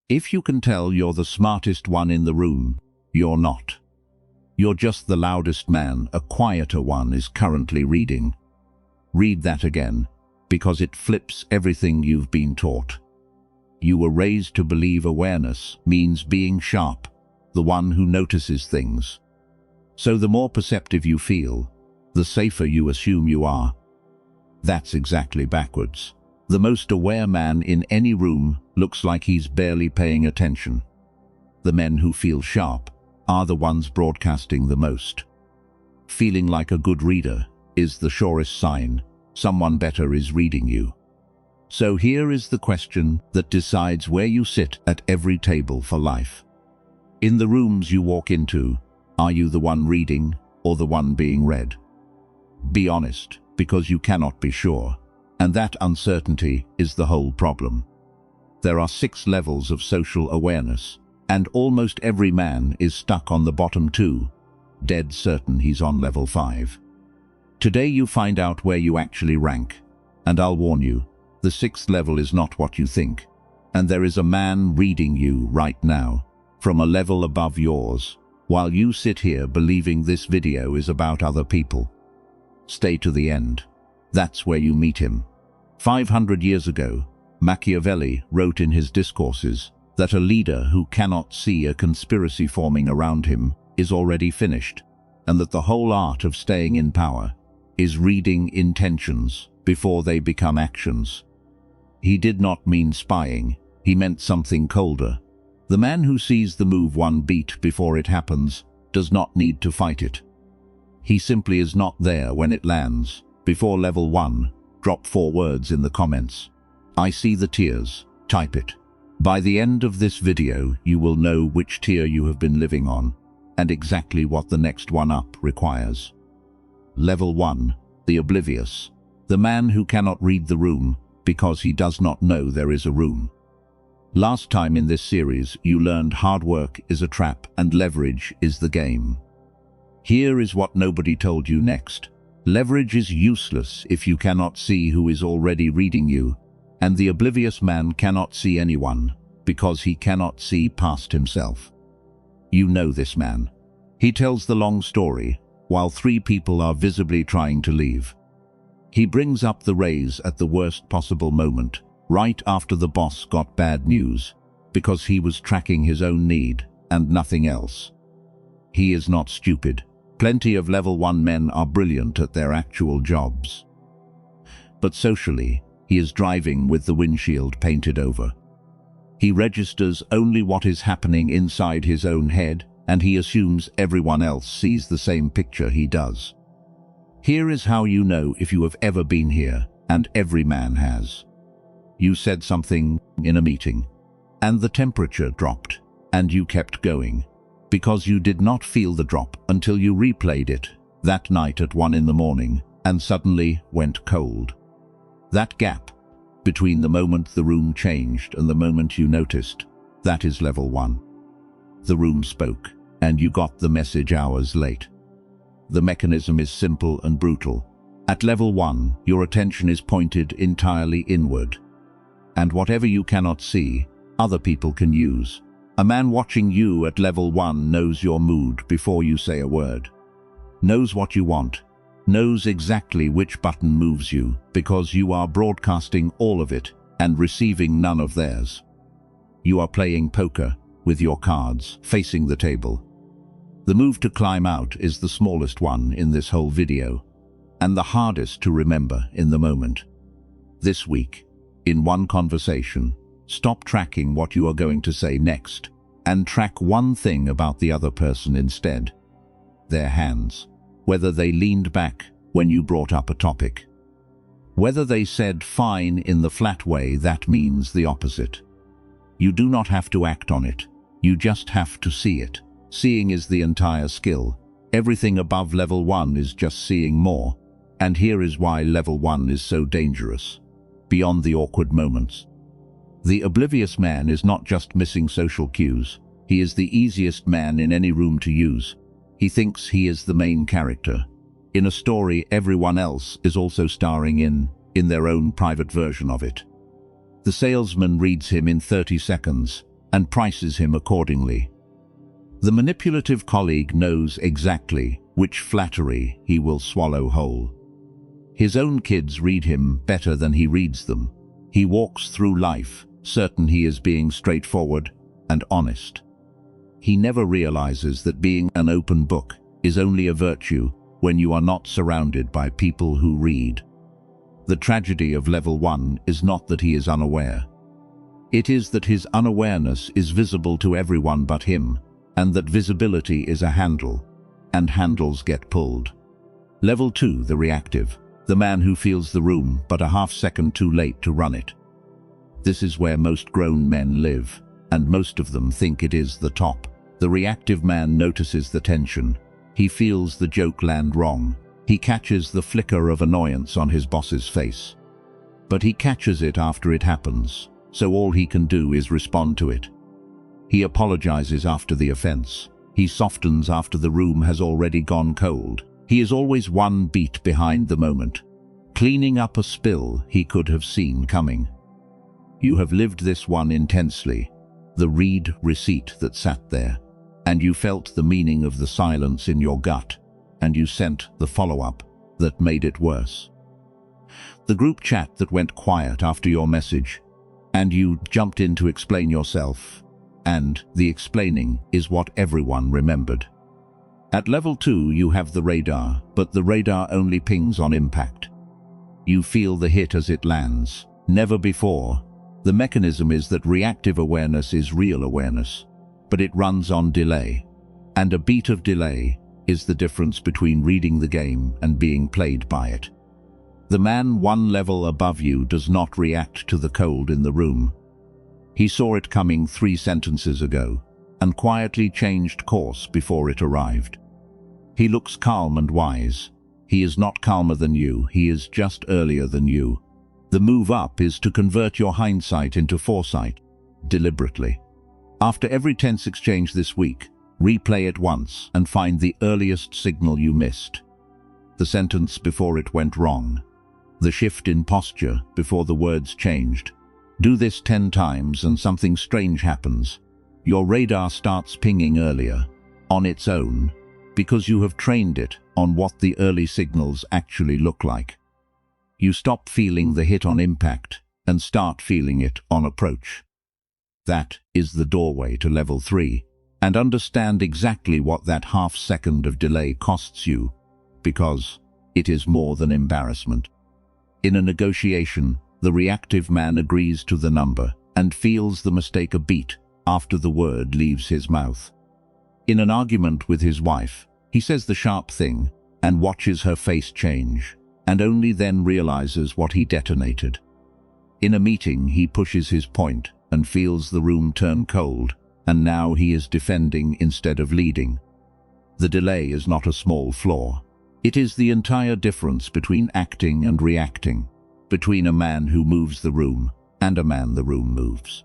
If you can tell you're the smartest one in the room, you're not. You're just the loudest man a quieter one is currently reading. Read that again, because it flips everything you've been taught. You were raised to believe awareness means being sharp, the one who notices things. So the more perceptive you feel, the safer you assume you are. That's exactly backwards. The most aware man in any room looks like he's barely paying attention. The men who feel sharp are the ones broadcasting the most. Feeling like a good reader is the surest sign someone better is reading you. So here is the question that decides where you sit at every table for life. In the rooms you walk into, are you the one reading or the one being read? Be honest, because you cannot be sure, and that uncertainty is the whole problem. There are 6 levels of social awareness, and almost every man is stuck on the bottom 2, dead certain he's on level 5. Today you find out where you actually rank, and I'll warn you, the 6th level is not what you think, and there is a man reading you right now, from a level above yours, while you sit here believing this video is about other people. Stay to the end. That's where you meet him. 500 years ago, Machiavelli wrote in his discourses that a leader who cannot see a conspiracy forming around him is already finished, and that the whole art of staying in power is reading intentions before they become actions. He did not mean spying, he meant something colder. The man who sees the move one beat before it happens does not need to fight it. He simply is not there when it lands. Before level 1, drop 4 words in the comments. I see the tiers, type it. By the end of this video, you will know which tier you have been living on, and exactly what the next one up requires. Level 1, the Oblivious, the man who cannot read the room because he does not know there is a room. Last time in this series, you learned hard work is a trap and leverage is the game. Here is what nobody told you next. Leverage is useless if you cannot see who is already reading you, and the oblivious man cannot see anyone because he cannot see past himself. You know this man. He tells the long story while 3 people are visibly trying to leave. He brings up the raise at the worst possible moment, right after the boss got bad news, because he was tracking his own need and nothing else. He is not stupid. Plenty of level 1 men are brilliant at their actual jobs. But socially, he is driving with the windshield painted over. He registers only what is happening inside his own head, and he assumes everyone else sees the same picture he does. Here is how you know if you have ever been here, and every man has. You said something in a meeting, and the temperature dropped, and you kept going, because you did not feel the drop until you replayed it that night at 1 in the morning, and suddenly went cold. That gap between the moment the room changed and the moment you noticed, that is level 1. The room spoke, and you got the message hours late. The mechanism is simple and brutal. At level 1, your attention is pointed entirely inward. And whatever you cannot see, other people can use. A man watching you at level 1 knows your mood before you say a word. Knows what you want. Knows exactly which button moves you, because you are broadcasting all of it and receiving none of theirs. You are playing poker with your cards facing the table. The move to climb out is the smallest one in this whole video, and the hardest to remember in the moment. This week, in one conversation, stop tracking what you are going to say next, and track one thing about the other person instead. Their hands. Whether they leaned back when you brought up a topic. Whether they said fine in the flat way that means the opposite. You do not have to act on it. You just have to see it. Seeing is the entire skill. Everything above level 1 is just seeing more. And here is why level 1 is so dangerous. Beyond the awkward moments. The oblivious man is not just missing social cues. He is the easiest man in any room to use. He thinks he is the main character. In a story everyone else is also starring in their own private version of it. The salesman reads him in 30 seconds, and prices him accordingly. The manipulative colleague knows exactly which flattery he will swallow whole. His own kids read him better than he reads them. He walks through life certain he is being straightforward and honest. He never realizes that being an open book is only a virtue when you are not surrounded by people who read. The tragedy of level 1 is not that he is unaware. It is that his unawareness is visible to everyone but him, and that visibility is a handle, and handles get pulled. Level 2, the reactive, the man who feels the room but a half-second too late to run it. This is where most grown men live, and most of them think it is the top. The reactive man notices the tension. He feels the joke land wrong. He catches the flicker of annoyance on his boss's face. But he catches it after it happens, so all he can do is respond to it. He apologizes after the offense. He softens after the room has already gone cold. He is always one beat behind the moment, cleaning up a spill he could have seen coming. You have lived this one intensely, the read receipt that sat there, and you felt the meaning of the silence in your gut, and you sent the follow-up that made it worse. The group chat that went quiet after your message, and you jumped in to explain yourself, and the explaining is what everyone remembered. At level 2 you have the radar, but the radar only pings on impact. You feel the hit as it lands. Never before. The mechanism is that reactive awareness is real awareness, but it runs on delay. And a beat of delay is the difference between reading the game and being played by it. The man one level above you does not react to the cold in the room. He saw it coming 3 sentences ago, and quietly changed course before it arrived. He looks calm and wise. He is not calmer than you, he is just earlier than you. The move up is to convert your hindsight into foresight, deliberately. After every tense exchange this week, replay it once and find the earliest signal you missed. The sentence before it went wrong. The shift in posture before the words changed. Do this 10 times and something strange happens. Your radar starts pinging earlier, on its own, because you have trained it on what the early signals actually look like. You stop feeling the hit on impact and start feeling it on approach. That is the doorway to level 3, and understand exactly what that half-second of delay costs you, because it is more than embarrassment. In a negotiation, the reactive man agrees to the number and feels the mistake a beat after the word leaves his mouth. In an argument with his wife, he says the sharp thing and watches her face change, and only then realizes what he detonated. In a meeting, he pushes his point and feels the room turn cold, and now he is defending instead of leading. The delay is not a small flaw. It is the entire difference between acting and reacting, between a man who moves the room and a man the room moves.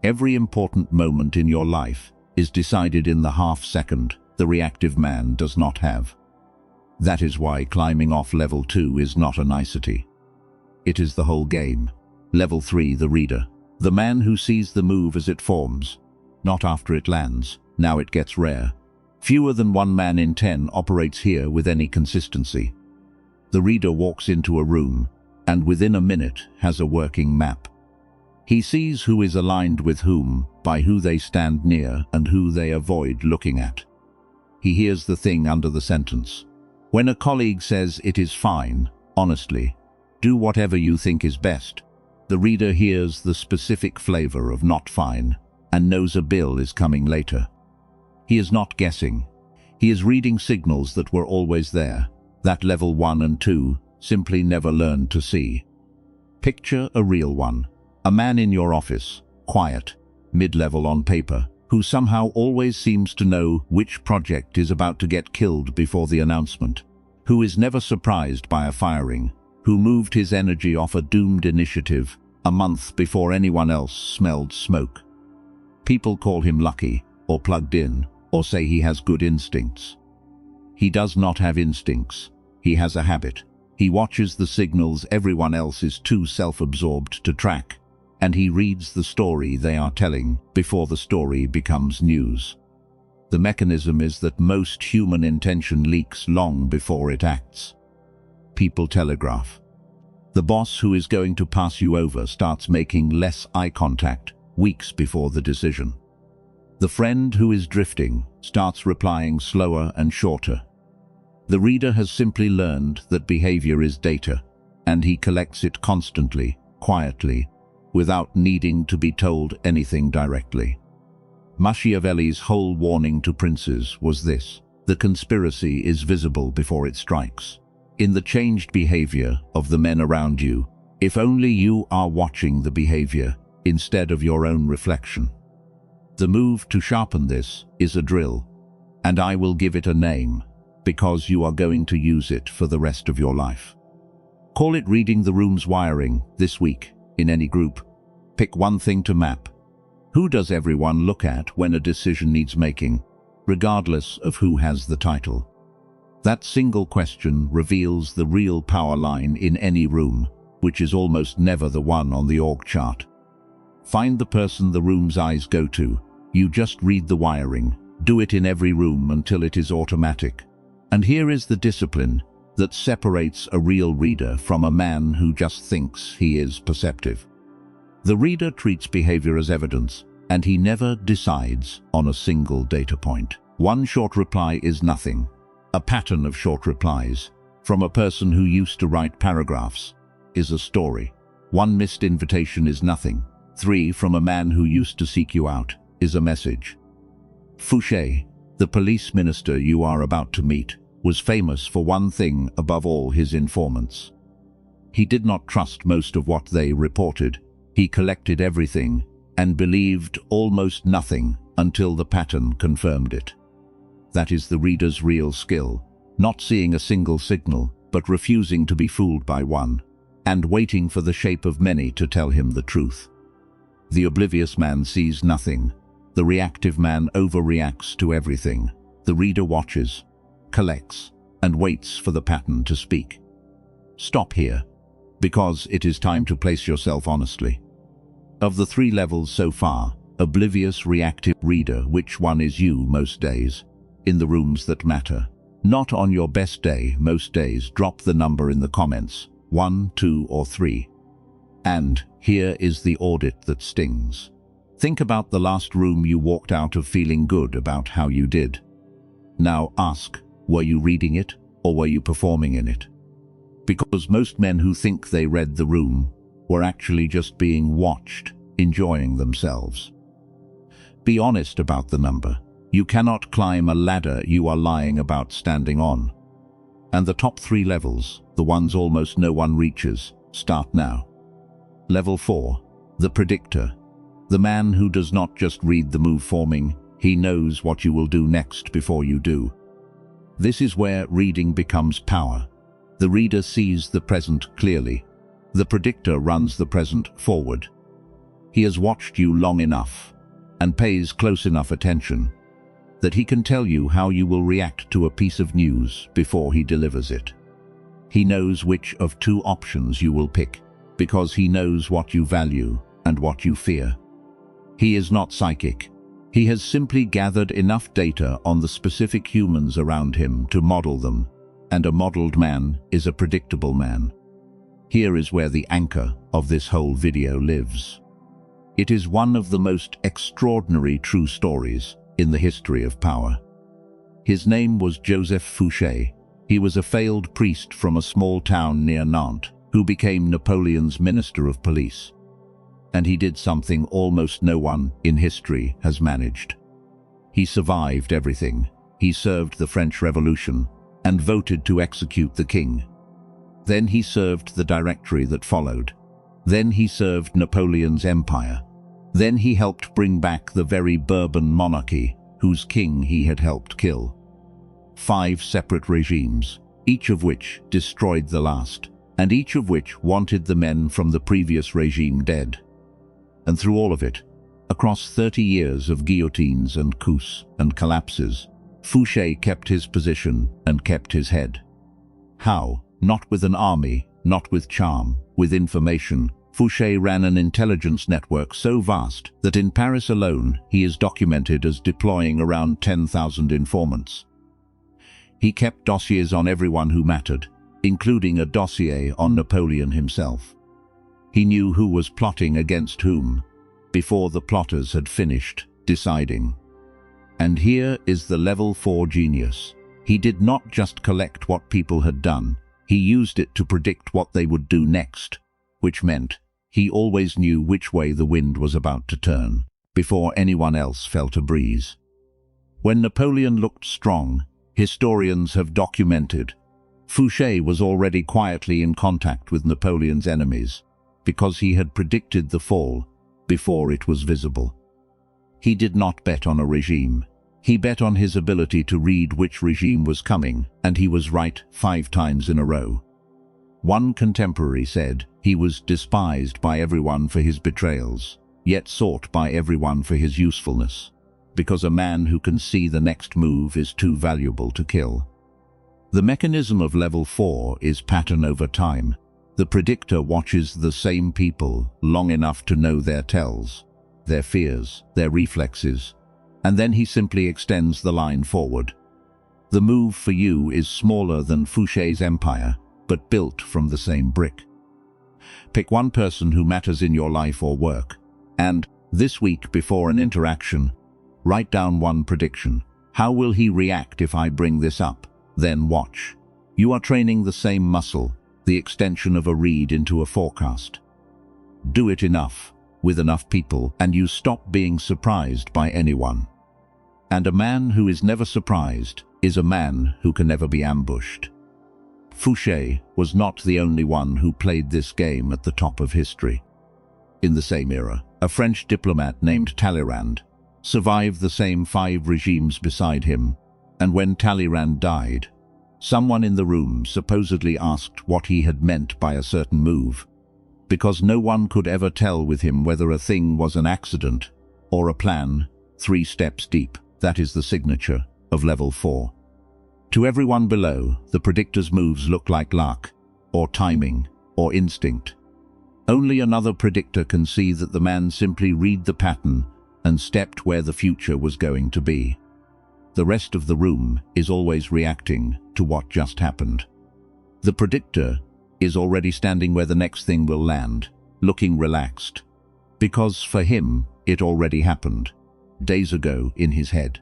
Every important moment in your life is decided in the half-second the reactive man does not have. That is why climbing off level 2 is not a nicety. It is the whole game. Level 3, the reader. The man who sees the move as it forms, not after it lands. Now it gets rare. Fewer than 1 man in 10 operates here with any consistency. The reader walks into a room, and within a minute has a working map. He sees who is aligned with whom, by who they stand near and who they avoid looking at. He hears the thing under the sentence. When a colleague says it is fine, honestly, do whatever you think is best, the reader hears the specific flavor of not fine and knows a bill is coming later. He is not guessing. He is reading signals that were always there, that level 1 and 2 simply never learned to see. Picture a real one. A man in your office, quiet, mid-level on paper, who somehow always seems to know which project is about to get killed before the announcement, who is never surprised by a firing, who moved his energy off a doomed initiative a month before anyone else smelled smoke. People call him lucky, or plugged in, or say he has good instincts. He does not have instincts. He has a habit. He watches the signals everyone else is too self-absorbed to track, and he reads the story they are telling before the story becomes news. The mechanism is that most human intention leaks long before it acts. People telegraph. The boss who is going to pass you over starts making less eye contact weeks before the decision. The friend who is drifting starts replying slower and shorter. The reader has simply learned that behavior is data, and he collects it constantly, quietly, without needing to be told anything directly. Machiavelli's whole warning to princes was this: the conspiracy is visible before it strikes. In the changed behavior of the men around you, if only you are watching the behavior instead of your own reflection. The move to sharpen this is a drill, and I will give it a name, because you are going to use it for the rest of your life. Call it reading the room's wiring this week, in any group. Pick one thing to map. Who does everyone look at when a decision needs making, regardless of who has the title? That single question reveals the real power line in any room, which is almost never the one on the org chart. Find the person the room's eyes go to. You just read the wiring. Do it in every room until it is automatic. And here is the discipline that separates a real reader from a man who just thinks he is perceptive. The reader treats behavior as evidence, and he never decides on a single data point. One short reply is nothing. A pattern of short replies from a person who used to write paragraphs is a story. One missed invitation is nothing. 3 from a man who used to seek you out is a message. Fouché, the police minister you are about to meet, was famous for one thing above all his informants. He did not trust most of what they reported. He collected everything and believed almost nothing until the pattern confirmed it. That is the reader's real skill, not seeing a single signal, but refusing to be fooled by one, and waiting for the shape of many to tell him the truth. The oblivious man sees nothing. The reactive man overreacts to everything. The reader watches, collects, and waits for the pattern to speak. Stop here, because it is time to place yourself honestly. Of the 3 levels so far, oblivious, reactive, reader, which one is you most days? In the rooms that matter. Not on your best day, most days. Drop the number in the comments, 1, 2, or 3. And here is the audit that stings. Think about the last room you walked out of feeling good about how you did. Now ask, were you reading it, or were you performing in it? Because most men who think they read the room were actually just being watched, enjoying themselves. Be honest about the number. You cannot climb a ladder you are lying about standing on. And the top 3 levels, the ones almost no one reaches, start now. Level 4, the predictor. The man who does not just read the move forming, he knows what you will do next before you do. This is where reading becomes power. The reader sees the present clearly. The predictor runs the present forward. He has watched you long enough and pays close enough attention that he can tell you how you will react to a piece of news before he delivers it. He knows which of 2 options you will pick, because he knows what you value and what you fear. He is not psychic. He has simply gathered enough data on the specific humans around him to model them, and a modeled man is a predictable man. Here is where the anchor of this whole video lives. It is one of the most extraordinary true stories in the history of power. His name was Joseph Fouché. He was a failed priest from a small town near Nantes who became Napoleon's minister of police. And he did something almost no one in history has managed. He survived everything. He served the French Revolution and voted to execute the king. Then he served the Directory that followed. Then he served Napoleon's empire. Then he helped bring back the very Bourbon monarchy, whose king he had helped kill. 5 separate regimes, each of which destroyed the last, and each of which wanted the men from the previous regime dead. And through all of it, across 30 years of guillotines and coups and collapses, Fouché kept his position and kept his head. How? Not with an army, not with charm, with information, Fouché ran an intelligence network so vast that in Paris alone he is documented as deploying around 10,000 informants. He kept dossiers on everyone who mattered, including a dossier on Napoleon himself. He knew who was plotting against whom, before the plotters had finished deciding. And here is the level 4 genius. He did not just collect what people had done, he used it to predict what they would do next, which meant he always knew which way the wind was about to turn, before anyone else felt a breeze. When Napoleon looked strong, historians have documented, Fouché was already quietly in contact with Napoleon's enemies, because he had predicted the fall before it was visible. He did not bet on a regime. He bet on his ability to read which regime was coming, and he was right 5 times in a row. One contemporary said he was despised by everyone for his betrayals, yet sought by everyone for his usefulness, because a man who can see the next move is too valuable to kill. The mechanism of level 4 is pattern over time. The predictor watches the same people long enough to know their tells, their fears, their reflexes, and then he simply extends the line forward. The move for you is smaller than Fouché's empire, but built from the same brick. Pick one person who matters in your life or work, and, this week before an interaction, write down one prediction. How will he react if I bring this up? Then watch. You are training the same muscle, the extension of a read into a forecast. Do it enough, with enough people, and you stop being surprised by anyone. And a man who is never surprised is a man who can never be ambushed. Fouché was not the only one who played this game at the top of history. In the same era, a French diplomat named Talleyrand survived the same 5 regimes beside him, and when Talleyrand died, someone in the room supposedly asked what he had meant by a certain move, because no one could ever tell with him whether a thing was an accident or a plan 3 steps deep. That is the signature of level 4. To everyone below, the predictor's moves look like luck, or timing, or instinct. Only another predictor can see that the man simply read the pattern and stepped where the future was going to be. The rest of the room is always reacting to what just happened. The predictor is already standing where the next thing will land, looking relaxed, because for him it already happened, days ago in his head.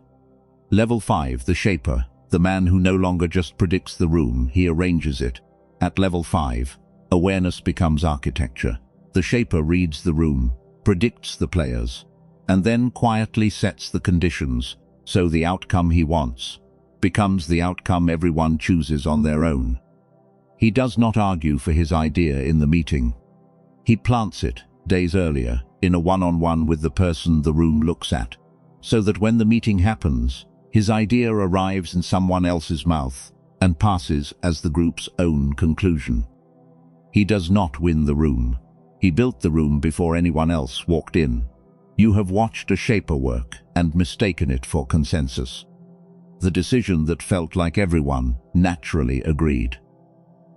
Level 5, the shaper, the man who no longer just predicts the room, he arranges it. At level 5, awareness becomes architecture. The shaper reads the room, predicts the players, and then quietly sets the conditions, so the outcome he wants becomes the outcome everyone chooses on their own. He does not argue for his idea in the meeting. He plants it, days earlier, in a one-on-one with the person the room looks at, so that when the meeting happens, his idea arrives in someone else's mouth and passes as the group's own conclusion. He does not win the room. He built the room before anyone else walked in. You have watched a shaper work and mistaken it for consensus. The decision that felt like everyone naturally agreed.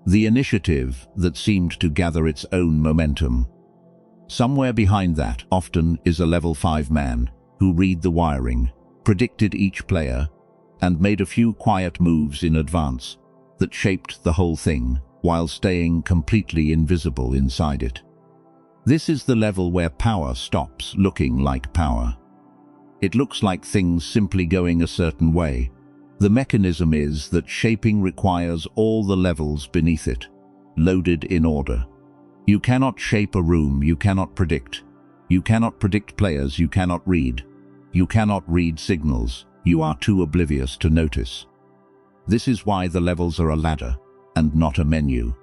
The initiative that seemed to gather its own momentum. Somewhere behind that often is a level 5 man who read the wiring, predicted each player, and made a few quiet moves in advance that shaped the whole thing while staying completely invisible inside it. This is the level where power stops looking like power. It looks like things simply going a certain way. The mechanism is that shaping requires all the levels beneath it, loaded in order. You cannot shape a room you cannot predict. You cannot predict players you cannot read. You cannot read signals you are too oblivious to notice. This is why the levels are a ladder and not a menu.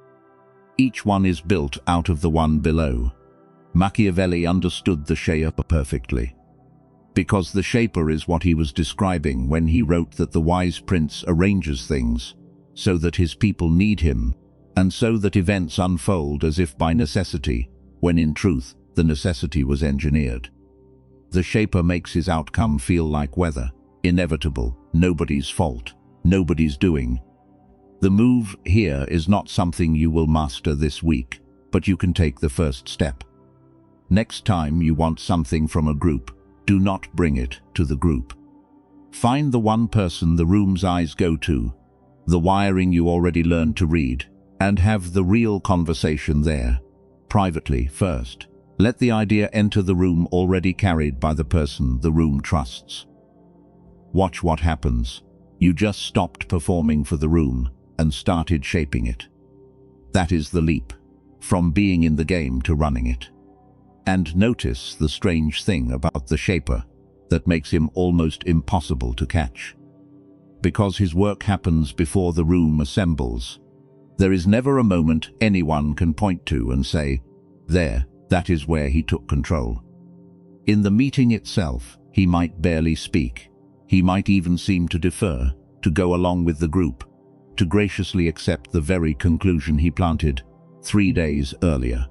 Each one is built out of the one below. Machiavelli understood the shaper perfectly, because the shaper is what he was describing when he wrote that the wise prince arranges things so that his people need him, and so that events unfold as if by necessity, when in truth the necessity was engineered. The shaper makes his outcome feel like weather, inevitable, nobody's fault, nobody's doing. The move here is not something you will master this week, but you can take the first step. Next time you want something from a group, do not bring it to the group. Find the one person the room's eyes go to, the wiring you already learned to read, and have the real conversation there, privately first. Let the idea enter the room already carried by the person the room trusts. Watch what happens. You just stopped performing for the room and started shaping it. That is the leap, from being in the game to running it. And notice the strange thing about the shaper that makes him almost impossible to catch. Because his work happens before the room assembles, there is never a moment anyone can point to and say, "There, that is where he took control." In the meeting itself, he might barely speak. He might even seem to defer, to go along with the group, to graciously accept the very conclusion he planted 3 days earlier.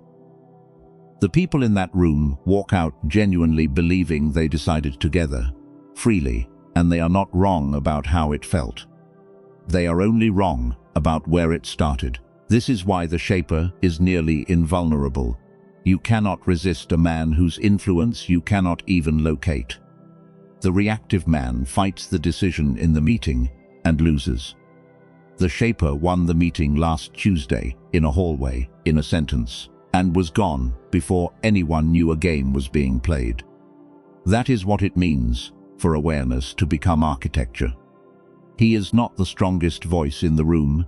The people in that room walk out genuinely believing they decided together, freely, and they are not wrong about how it felt. They are only wrong about where it started. This is why the shaper is nearly invulnerable. You cannot resist a man whose influence you cannot even locate. The reactive man fights the decision in the meeting and loses. The shaper won the meeting last Tuesday in a hallway, in a sentence, and was gone before anyone knew a game was being played. That is what it means for awareness to become architecture. He is not the strongest voice in the room.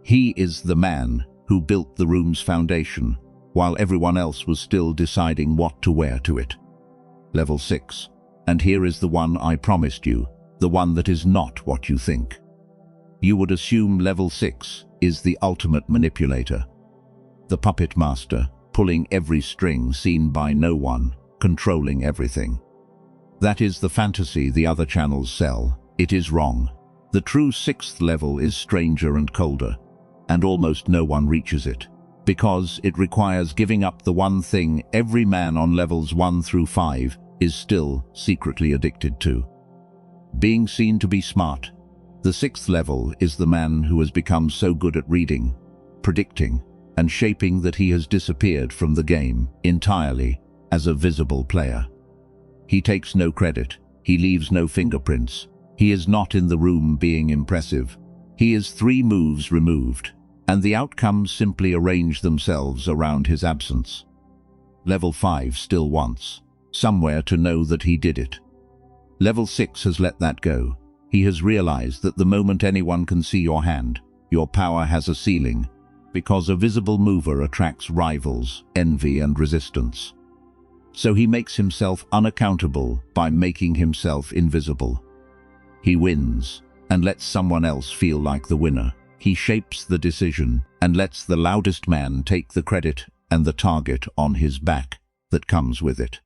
He is the man who built the room's foundation, while everyone else was still deciding what to wear to it. Level 6. And here is the one I promised you, the one that is not what you think. You would assume level 6 is the ultimate manipulator, the puppet master, pulling every string seen by no one, controlling everything. That is the fantasy the other channels sell. It is wrong. The true 6th level is stranger and colder, and almost no one reaches it, because it requires giving up the one thing every man on levels 1 through 5 is still secretly addicted to: being seen to be smart. The 6th level is the man who has become so good at reading, predicting, and shaping that he has disappeared from the game entirely as a visible player. He takes no credit. He leaves no fingerprints. He is not in the room being impressive. He is 3 moves removed, and the outcomes simply arrange themselves around his absence. Level 5 still wants somewhere to know that he did it. Level 6 has let that go. He has realized that the moment anyone can see your hand, your power has a ceiling, because a visible mover attracts rivals, envy, and resistance. So he makes himself unaccountable by making himself invisible. He wins and lets someone else feel like the winner. He shapes the decision and lets the loudest man take the credit and the target on his back that comes with it.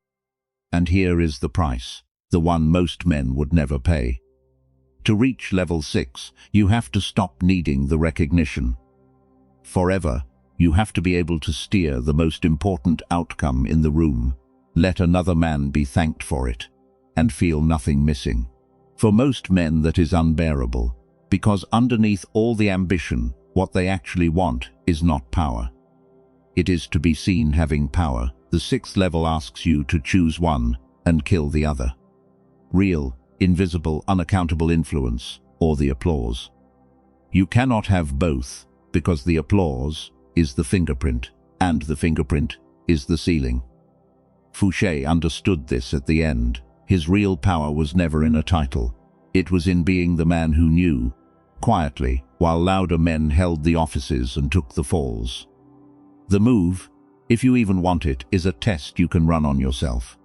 And here is the price, the one most men would never pay. To reach level 6, you have to stop needing the recognition. Forever, you have to be able to steer the most important outcome in the room, let another man be thanked for it, and feel nothing missing. For most men that is unbearable, because underneath all the ambition, what they actually want is not power. It is to be seen having power. The 6th level asks you to choose one and kill the other. Real, invisible, unaccountable influence, or the applause. You cannot have both, because the applause is the fingerprint, and the fingerprint is the ceiling. Fouché understood this at the end. His real power was never in a title. It was in being the man who knew, quietly, while louder men held the offices and took the falls. The move, if you even want it, is a test you can run on yourself.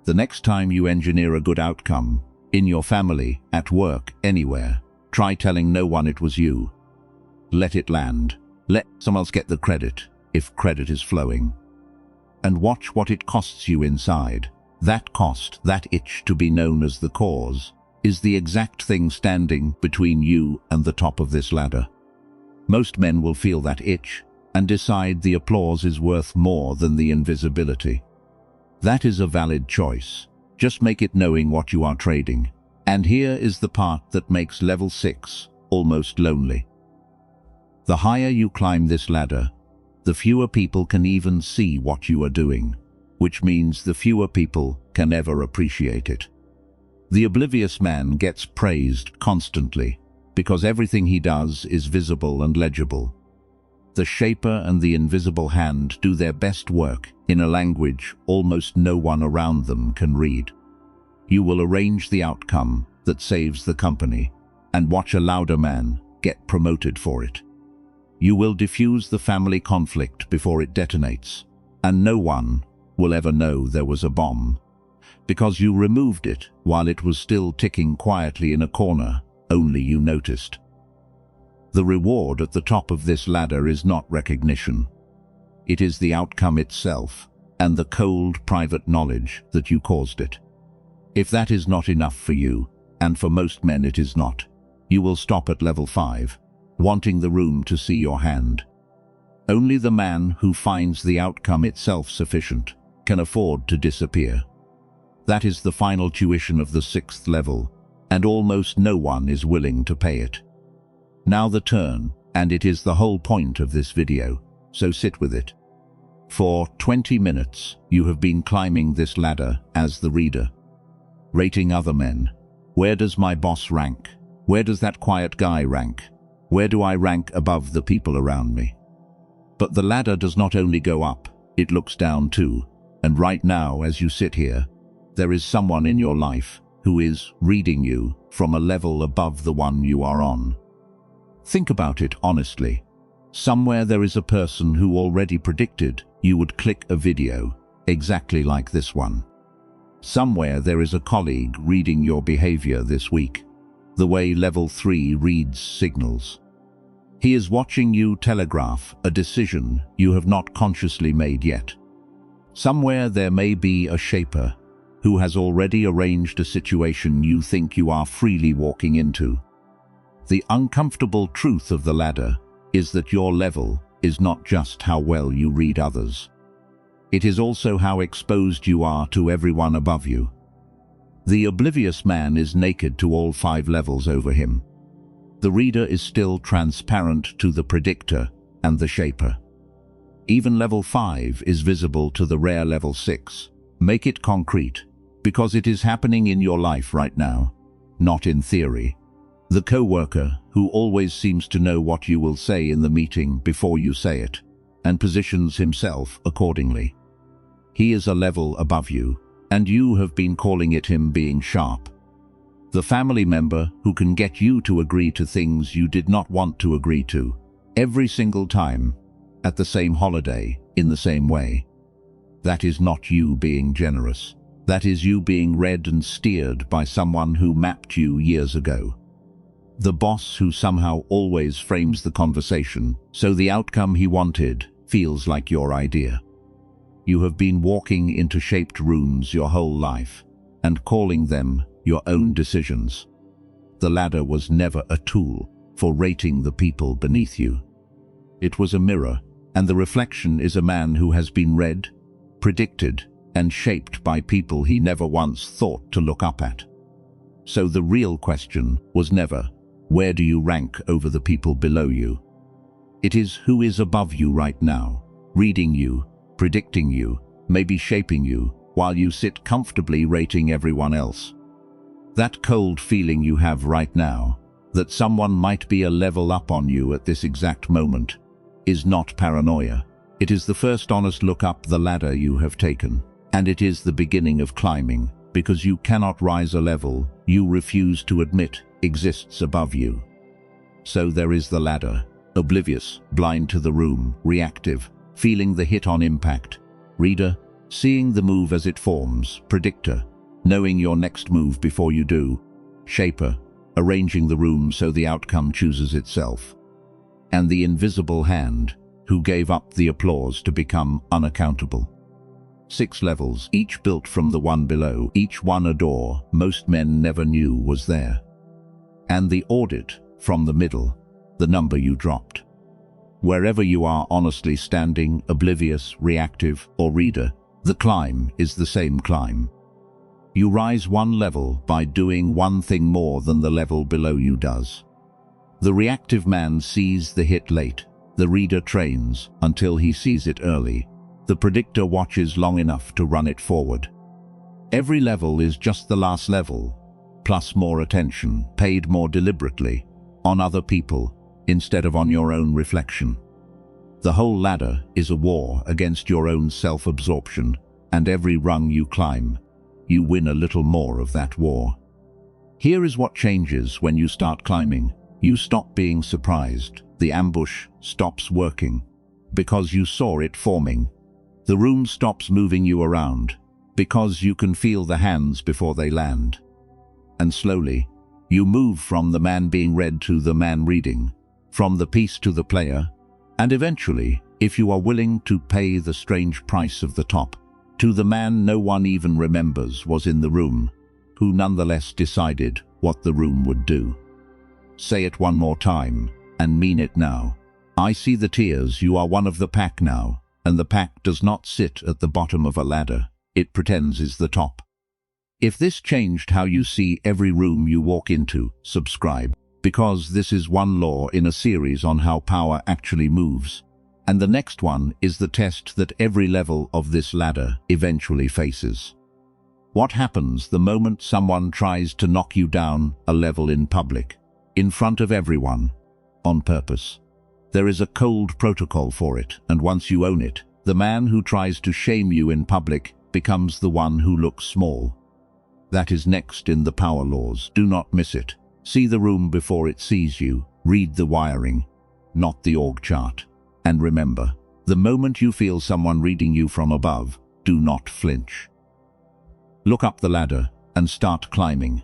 The next time you engineer a good outcome, in your family, at work, anywhere, try telling no one it was you. Let it land. Let someone else get the credit, if credit is flowing. And watch what it costs you inside. That cost, that itch to be known as the cause, is the exact thing standing between you and the top of this ladder. Most men will feel that itch and decide the applause is worth more than the invisibility. That is a valid choice. Just make it knowing what you are trading. And here is the part that makes level 6 almost lonely. The higher you climb this ladder, the fewer people can even see what you are doing. which means the fewer people can ever appreciate it. The oblivious man gets praised constantly because everything he does is visible and legible. The shaper and the invisible hand do their best work in a language almost no one around them can read. You will arrange the outcome that saves the company and watch a louder man get promoted for it. You will diffuse the family conflict before it detonates, and no one will ever know there was a bomb, because you removed it while it was still ticking quietly in a corner. Only you noticed. The reward at the top of this ladder is not recognition. It is the outcome itself and the cold private knowledge that you caused it. If that is not enough for you, and for most men it is not, you will stop at level 5, wanting the room to see your hand. Only the man who finds the outcome itself sufficient can afford to disappear. That is the final tuition of the 6th level, and almost no one is willing to pay it. Now the turn, and it is the whole point of this video, so sit with it. For 20 minutes, you have been climbing this ladder as the reader, rating other men. Where does my boss rank? Where does that quiet guy rank? Where do I rank above the people around me? But the ladder does not only go up, it looks down too, and right now as you sit here, there is someone in your life who is reading you from a level above the one you are on. Think about it honestly. Somewhere there is a person who already predicted you would click a video exactly like this one. Somewhere there is a colleague reading your behavior this week, the way level 3 reads signals. He is watching you telegraph a decision you have not consciously made yet. Somewhere there may be a shaper who has already arranged a situation you think you are freely walking into. The uncomfortable truth of the ladder is that your level is not just how well you read others. It is also how exposed you are to everyone above you. The oblivious man is naked to all 5 levels over him. The reader is still transparent to the predictor and the shaper. Even level 5 is visible to the rare level 6. Make it concrete, because it is happening in your life right now, not in theory. The co-worker who always seems to know what you will say in the meeting before you say it, and positions himself accordingly. He is a level above you, and you have been calling it him being sharp. The family member who can get you to agree to things you did not want to agree to, every single time, at the same holiday, in the same way. That is not you being generous. That is you being read and steered by someone who mapped you years ago. The boss who somehow always frames the conversation, so the outcome he wanted feels like your idea. You have been walking into shaped rooms your whole life, and calling them your own decisions. The ladder was never a tool for rating the people beneath you. It was a mirror, and the reflection is a man who has been read, predicted, and shaped by people he never once thought to look up at. So the real question was never, where do you rank over the people below you? It is who is above you right now, reading you, predicting you, maybe shaping you, while you sit comfortably rating everyone else. That cold feeling you have right now, that someone might be a level up on you at this exact moment, is not paranoia. It is the first honest look up the ladder you have taken. And it is the beginning of climbing, because you cannot rise a level you refuse to admit exists above you. So there is the ladder, oblivious, blind to the room, reactive, feeling the hit on impact. Reader, seeing the move as it forms, predictor, knowing your next move before you do, shaper, arranging the room so the outcome chooses itself. And the invisible hand, who gave up the applause to become unaccountable. 6 levels, each built from the one below, each one a door most men never knew was there. And the audit from the middle, the number you dropped. Wherever you are honestly standing, oblivious, reactive, or reader, the climb is the same climb. You rise one level by doing one thing more than the level below you does. The reactive man sees the hit late. The reader trains until he sees it early. The predictor watches long enough to run it forward. Every level is just the last level, plus more attention, paid more deliberately, on other people, instead of on your own reflection. The whole ladder is a war against your own self-absorption, and every rung you climb, you win a little more of that war. Here is what changes when you start climbing. You stop being surprised. The ambush stops working, because you saw it forming. The room stops moving you around, because you can feel the hands before they land. And slowly, you move from the man being read to the man reading, from the piece to the player, and eventually, if you are willing to pay the strange price of the top, to the man no one even remembers was in the room, who nonetheless decided what the room would do. Say it one more time, and mean it now. I see the tears. You are one of the pack now, and the pack does not sit at the bottom of a ladder. It pretends is the top. If this changed how you see every room you walk into, subscribe, because this is one law in a series on how power actually moves. And the next one is the test that every level of this ladder eventually faces. What happens the moment someone tries to knock you down a level in public, in front of everyone, on purpose? There is a cold protocol for it, and once you own it, the man who tries to shame you in public becomes the one who looks small. That is next in the power laws. Do not miss it. See the room before it sees you. Read the wiring, not the org chart. And remember, the moment you feel someone reading you from above, do not flinch. Look up the ladder and start climbing,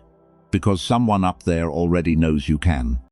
because someone up there already knows you can.